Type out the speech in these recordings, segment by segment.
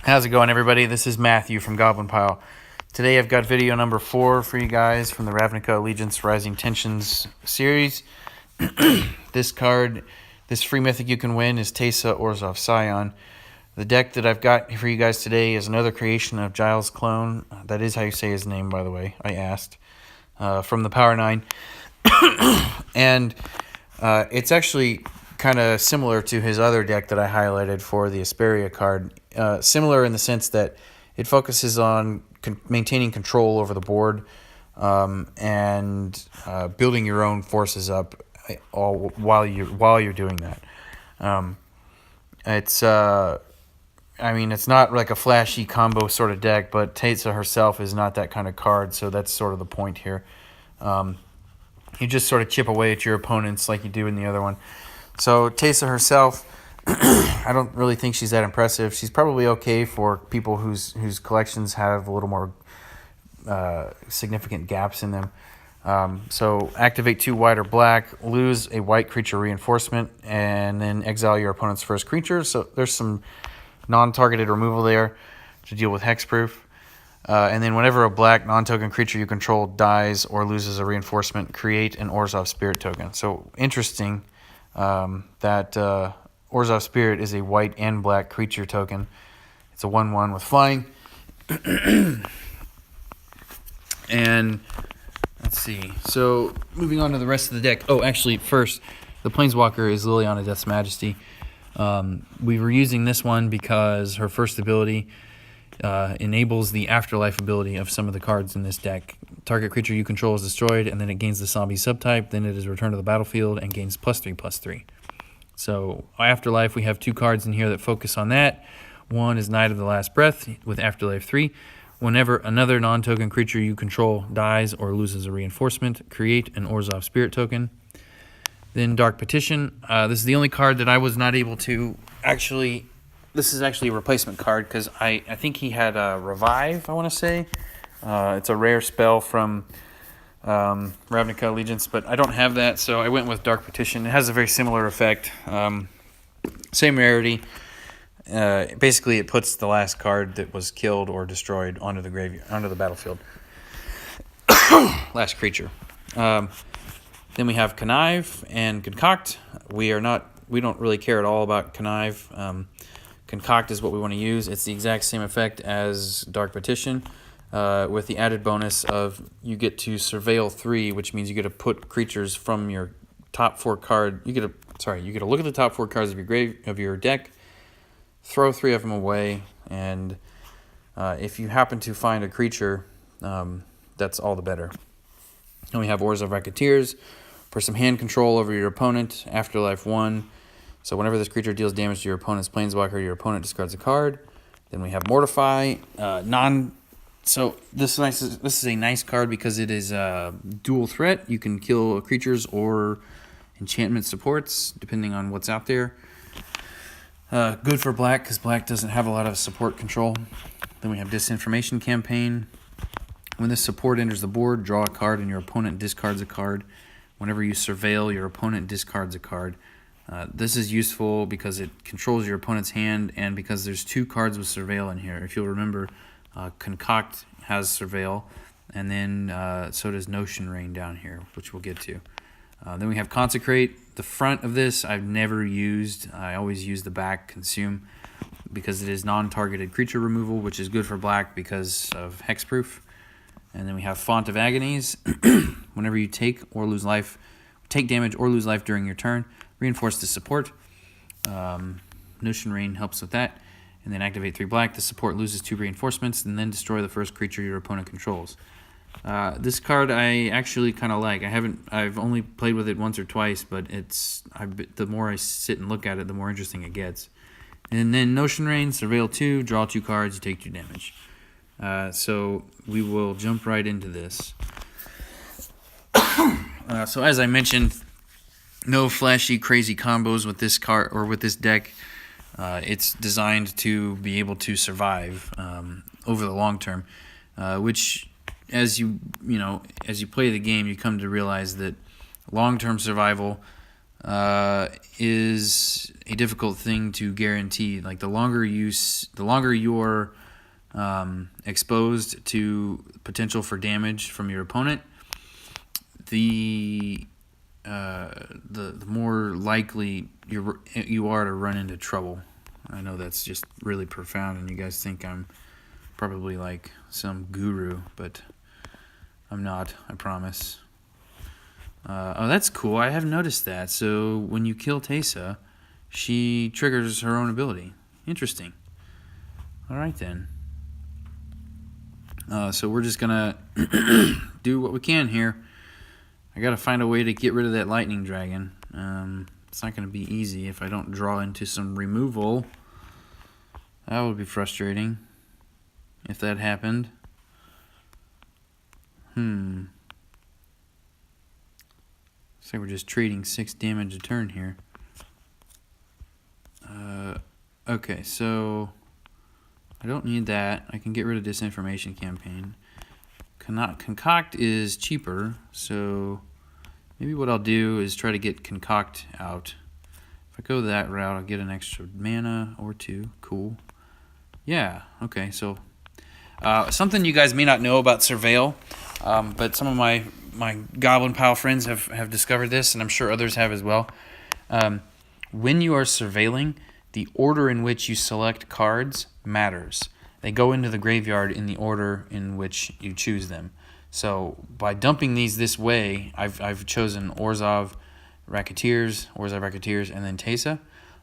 How's it going, everybody? This is Matthew from Goblin Pile. Today I've got video number 4 for you guys from the Ravnica Allegiance Rising Tensions series. This card, this free mythic you can win is Teysa, Orzhov Scion. The deck that I've got for you guys today is another creation of GilesClone. That is how you say his name, by the way. I asked. From the Power 9. And it's actually kind of similar to his other deck that I highlighted for the Asperia card. Similar in the sense that it focuses on maintaining control over the board and building your own forces up all while you're doing that. It's not like a flashy combo sort of deck, but Teysa herself is not that kind of card, so that's sort of the point here. You just sort of chip away at your opponents like you do in the other one. So Teysa herself, I don't really think she's that impressive. She's probably okay for people whose collections have a little more significant gaps in them. So activate 2 white or black, lose a white creature reinforcement, and then exile your opponent's first creature. So there's some non-targeted removal there to deal with hexproof. And then whenever a black non-token creature you control dies or loses a reinforcement, create an Orzhov Spirit token. So interesting that Orzhov Spirit is a white and black creature token. It's a 1/1 with flying. And let's see. So moving on to the rest of the deck. Oh, actually, first, the Planeswalker is Liliana Death's Majesty. We were using this one because her first ability enables the afterlife ability of some of the cards in this deck. Target creature you control is destroyed, and then it gains the zombie subtype. Then it is returned to the battlefield and gains +3/+3. So afterlife, we have 2 cards in here that focus on that. One is Knight of the Last Breath with Afterlife 3. Whenever another non-token creature you control dies or loses a reinforcement, create an Orzhov Spirit token. Then Dark Petition. This is the only card that I was not able to actually... This is actually a replacement card because I think he had a Revive, I want to say. It's a rare spell from Ravnica Allegiance, but I don't have that, so I went with Dark Petition. It has a very similar effect. Same rarity. Basically, it puts the last card that was killed or destroyed onto the battlefield. Last creature. Then we have Connive and Concoct. We don't really care at all about Connive. Concoct is what we want to use. It's the exact same effect as Dark Petition, with the added bonus of you get to surveil 3, which means you get to put creatures from your top 4 card. You get to look at the top 4 cards of your deck, throw 3 of them away, and if you happen to find a creature, that's all the better. And we have Orzhov Racketeers for some hand control over your opponent. Afterlife 1. So whenever this creature deals damage to your opponent's Planeswalker, your opponent discards a card. Then we have Mortify. So this is a nice card because it is dual threat. You can kill creatures or enchantment supports, depending on what's out there. Good for black because black doesn't have a lot of support control. Then we have Disinformation Campaign. When this support enters the board, draw a card and your opponent discards a card. Whenever you surveil, your opponent discards a card. This is useful because it controls your opponent's hand and because there's 2 cards with Surveil in here. If you'll remember, Concoct has Surveil, and then so does Notion Rain down here, which we'll get to. Then we have Consecrate. The front of this I've never used. I always use the back, Consume, because it is non-targeted creature removal, which is good for black because of hexproof. And then we have Font of Agonies. Whenever you take damage or lose life during your turn, reinforce the support. Notion Rain helps with that. And then activate 3 black. The support loses 2 reinforcements, and then destroy the first creature your opponent controls. This card I actually kind of like. I've only played with it once or twice, but the more I sit and look at it, the more interesting it gets. And then Notion Rain, Surveil 2, draw 2 cards, you take 2 damage. So we will jump right into this. So as I mentioned, no flashy, crazy combos with this card or with this deck. It's designed to be able to survive over the long term, which, as you play the game, you come to realize that long-term survival is a difficult thing to guarantee. Like the longer you're exposed to potential for damage from your opponent, the more likely you are to run into trouble. I know that's just really profound, and you guys think I'm probably like some guru, but I'm not, I promise. Oh, that's cool. I have noticed that. So when you kill Teysa, she triggers her own ability. Interesting. All right, then. So we're just going to do what we can here. I got to find a way to get rid of that lightning dragon. It's not going to be easy if I don't draw into some removal. That would be frustrating if that happened. Looks like we're just trading 6 damage a turn here. Okay, so I don't need that. I can get rid of Disinformation Campaign. Concoct is cheaper, so maybe what I'll do is try to get Concoct out. If I go that route, I'll get an extra mana or 2. Cool. Yeah, okay, so something you guys may not know about Surveil, but some of my Goblin Pile friends have discovered this, and I'm sure others have as well. When you are surveilling, the order in which you select cards matters. They go into the graveyard in the order in which you choose them. So by dumping these this way, I've chosen Orzhov Racketeers, and then Teysa.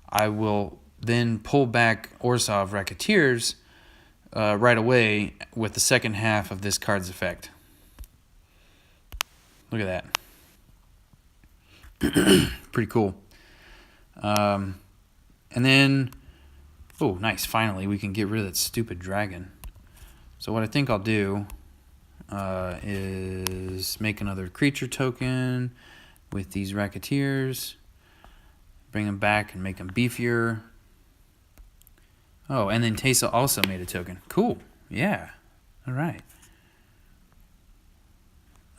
I will then pull back Orzhov Racketeers right away with the second half of this card's effect. Look at that. Pretty cool. And then, oh, nice. Finally, we can get rid of that stupid dragon. So what I think I'll do is make another creature token with these Racketeers. Bring them back and make them beefier. Oh, and then Teysa also made a token. Cool. Yeah. All right.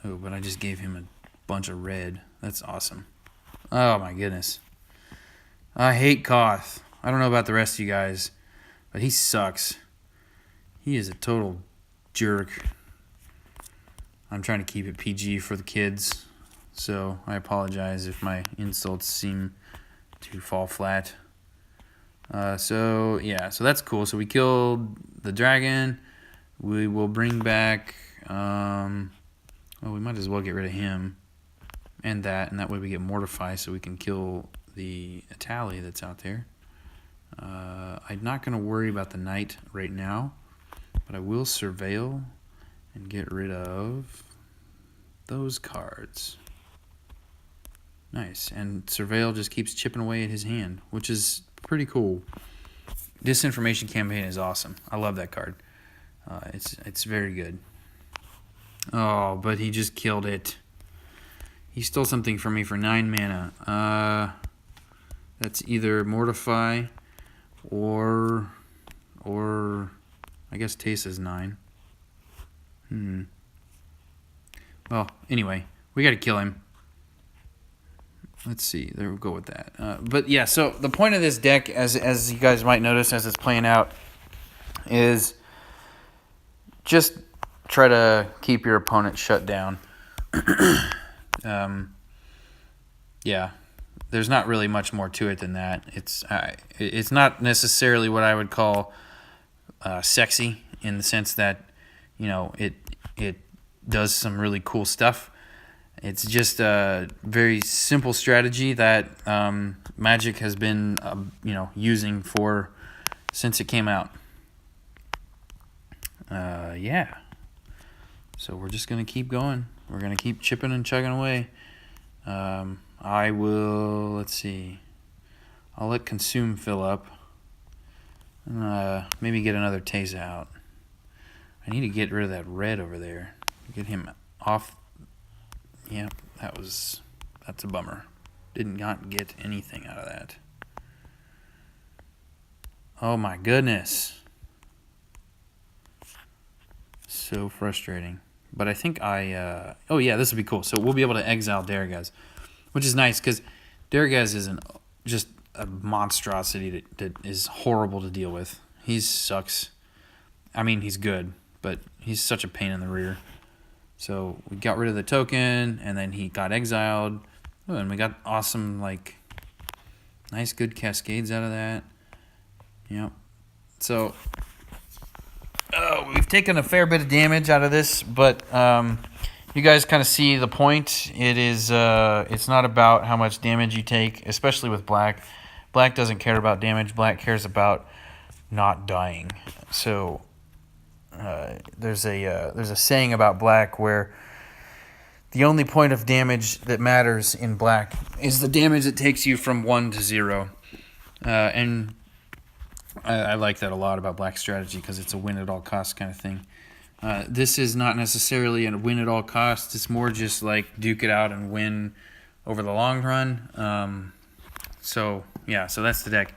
Oh, but I just gave him a bunch of red. That's awesome. Oh, my goodness. I hate Koth. I don't know about the rest of you guys, but he sucks. He is a total jerk. I'm trying to keep it PG for the kids, so I apologize if my insults seem to fall flat. So that's cool. So we killed the dragon. We will bring back... well, we might as well get rid of him and that way we get Mortify so we can kill the Atali that's out there. I'm not going to worry about the Knight right now, but I will Surveil and get rid of those cards. Nice. And Surveil just keeps chipping away at his hand, which is pretty cool. Disinformation Campaign is awesome. I love that card. It's very good. Oh, but he just killed it. He stole something from me for 9 mana. That's either Mortify or I guess Teysa's 9. Well, anyway, we got to kill him. Let's see. There we'll go with that. But yeah, so the point of this deck, as you guys might notice as it's playing out, is just try to keep your opponent shut down. Yeah, there's not really much more to it than that. It's not necessarily what I would call sexy in the sense that, you know, it does some really cool stuff. It's just a very simple strategy that Magic has been, using since it came out. Yeah. So we're just going to keep going. We're going to keep chipping and chugging away. I will, let's see. I'll let Consume fill up. Maybe get another Teysa out. I need to get rid of that red over there. Get him off. Yeah, that's a bummer. Did not get anything out of that. Oh my goodness. So frustrating. But I think oh yeah, this would be cool. So we'll be able to exile there, guys. Which is nice, because Durgaz is just a monstrosity that is horrible to deal with. He sucks. I mean, he's good, but he's such a pain in the rear. So we got rid of the token, and then he got exiled. Oh, and we got awesome, like, nice, good cascades out of that. Yep. So we've taken a fair bit of damage out of this, but you guys kind of see the point. It is it's not about how much damage you take, especially with black. Black doesn't care about damage. Black cares about not dying. So there's a saying about black where the only point of damage that matters in black is the damage that takes you from 1 to 0. And I like that a lot about black strategy because it's a win at all costs kind of thing. This is not necessarily a win at all costs. It's more just like duke it out and win over the long run. So that's the deck.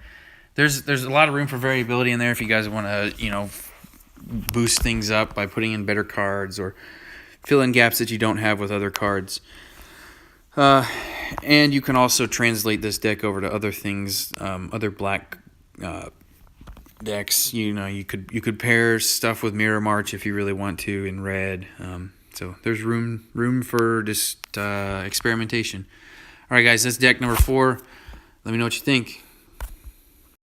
There's a lot of room for variability in there if you guys want to, boost things up by putting in better cards or fill in gaps that you don't have with other cards. And you can also translate this deck over to other things, other black decks. You could pair stuff with Mirror March if you really want to in red. So there's room for just experimentation. All right, guys, that's deck number 4. Let me know what you think.